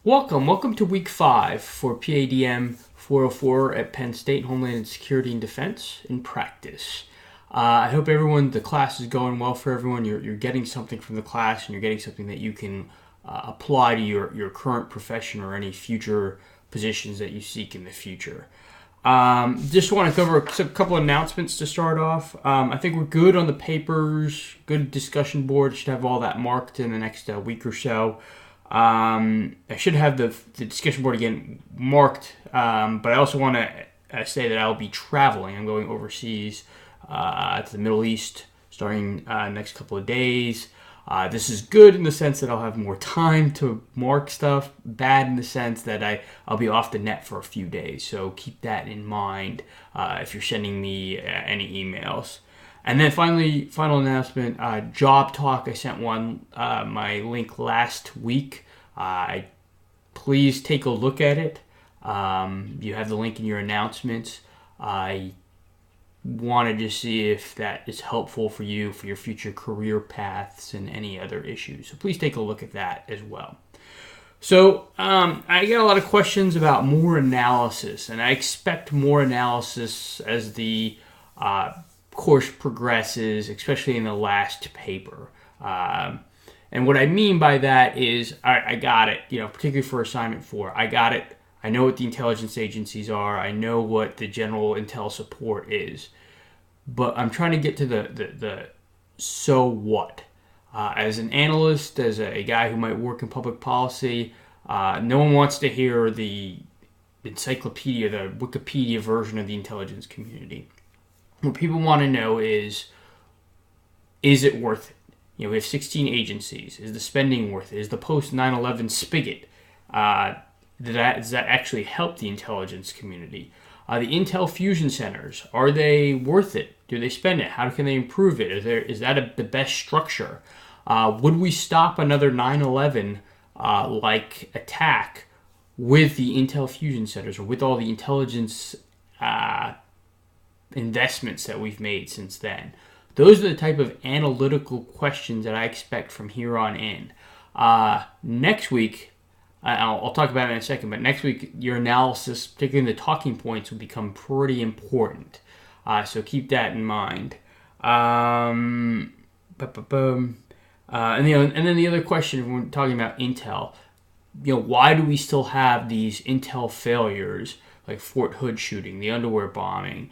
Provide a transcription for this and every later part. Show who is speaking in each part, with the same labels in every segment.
Speaker 1: Welcome to week 5 for PADM 404 at Penn State, Homeland Security and Defense in practice. I hope the class is going well for everyone. You're getting something from the class and you're getting something that you can apply to your current profession or any future positions that you seek in the future. Just want to cover a couple of announcements to start off. I think we're good on the papers, good discussion board. Should have all that marked in the next week or so. I should have the discussion board again marked, but I also want to say that I'll be traveling. I'm going overseas to the Middle East starting next couple of days. This is good in the sense that I'll have more time to mark stuff. Bad in the sense that I'll be off the net for a few days. So keep that in mind if you're sending me any emails. And then final announcement, Job Talk. I sent my link last week. Please take a look at it. You have the link in your announcements. I wanted to see if that is helpful for you for your future career paths and any other issues. So please take a look at that as well. So I get a lot of questions about more analysis, and I expect more analysis as the course progresses, especially in the last paper. And what I mean by that is, I got it, particularly for assignment 4, I got it. I know what the intelligence agencies are. I know what the general intel support is. But I'm trying to get to the so what. As an analyst, as a guy who might work in public policy, no one wants to hear the encyclopedia, the Wikipedia version of the intelligence community. What people want to know is it worth it? We have 16 agencies. Is the spending worth it? Is the post 9/11 spigot, does that actually help the intelligence community? The Intel Fusion Centers, are they worth it? Do they spend it? How can they improve it? Is that the best structure? Would we stop another 9/11 like attack with the Intel Fusion Centers or with all the intelligence investments that we've made since then? Those are the type of analytical questions that I expect from here on in. Next week, I'll talk about it in a second, but next week your analysis, particularly the talking points, will become pretty important. So keep that in mind. And then the other question, when we're talking about Intel, why do we still have these Intel failures like Fort Hood shooting, the underwear bombing,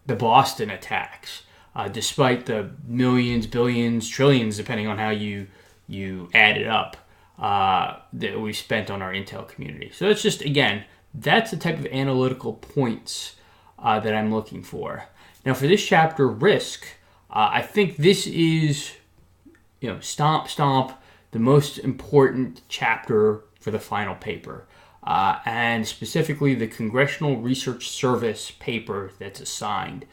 Speaker 1: the Boston attacks, despite the millions, billions, trillions, depending on how you add it up, that we spent on our Intel community. So that's just, again, that's the type of analytical points that I'm looking for. Now for this chapter, risk, I think this is, stomp, the most important chapter for the final paper. And specifically the Congressional Research Service paper that's assigned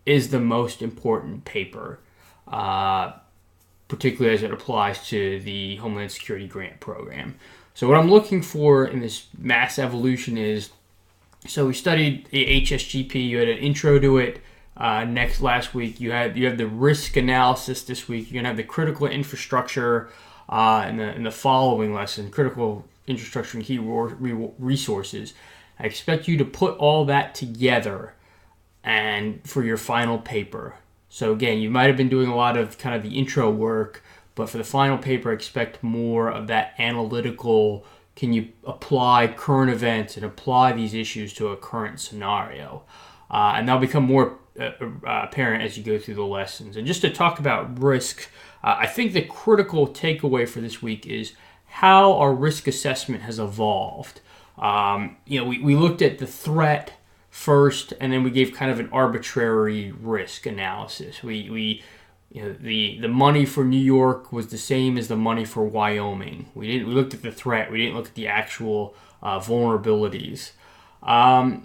Speaker 1: is the most important paper, particularly as it applies to the Homeland Security Grant Program. So what I'm looking for in this mass evolution is, so we studied the HSGP, you had an intro to it last week, you have the risk analysis this week, you're going to have the critical infrastructure in the following lesson, critical infrastructure and key resources. I expect you to put all that together and for your final paper. So again, you might have been doing a lot of kind of the intro work, but for the final paper, expect more of that analytical, can you apply current events and apply these issues to a current scenario? And that'll become more apparent as you go through the lessons. And just to talk about risk, I think the critical takeaway for this week is how our risk assessment has evolved. We looked at the threat first, and then we gave kind of an arbitrary risk analysis. The money for New York was the same as the money for Wyoming. We looked at the threat. We didn't look at the actual vulnerabilities.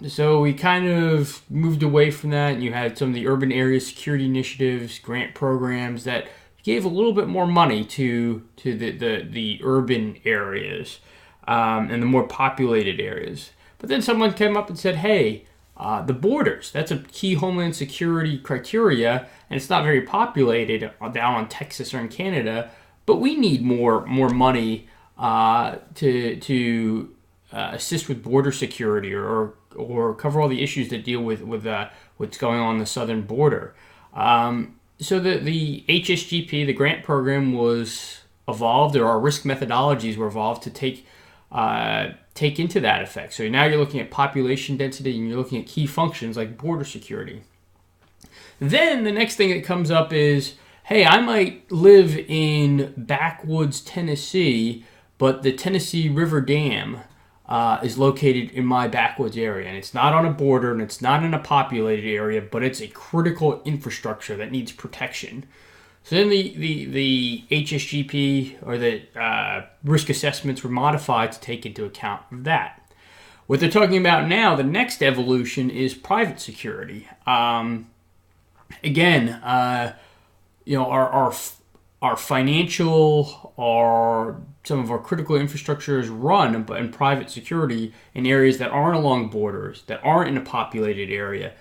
Speaker 1: So we kind of moved away from that, and you had some of the urban area security initiatives, grant programs that gave a little bit more money to the urban areas and the more populated areas. But then someone came up and said, hey, the borders, that's a key Homeland Security criteria, and it's not very populated down on Texas or in Canada, but we need more money to assist with border security or cover all the issues that deal with what's going on the southern border. So the HSGP, the grant program, was evolved, or our risk methodologies were evolved to take into that effect. So now you're looking at population density and you're looking at key functions like border security. Then the next thing that comes up is, hey, I might live in backwoods Tennessee, but the Tennessee River Dam is located in my backwoods area, and it's not on a border and it's not in a populated area, but it's a critical infrastructure that needs protection. So then the HSGP, or the risk assessments, were modified to take into account that. What they're talking about now, the next evolution, is private security. Our financial, some of our critical infrastructure is run in private security in areas that aren't along borders, that aren't in a populated area,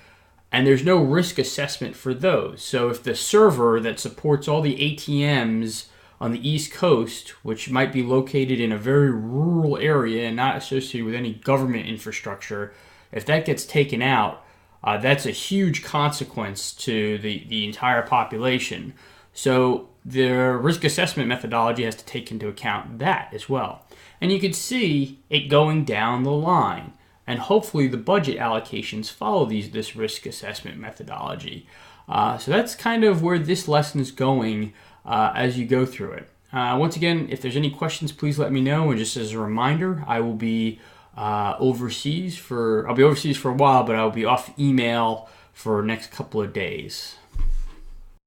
Speaker 1: and there's no risk assessment for those. So if the server that supports all the ATMs on the East Coast, which might be located in a very rural area and not associated with any government infrastructure, if that gets taken out, that's a huge consequence to the entire population. So the risk assessment methodology has to take into account that as well. And you can see it going down the line. And hopefully the budget allocations follow this risk assessment methodology. So that's kind of where this lesson is going as you go through it. Once again, if there's any questions, please let me know. And just as a reminder, I will be overseas for a while, but I'll be off email for the next couple of days.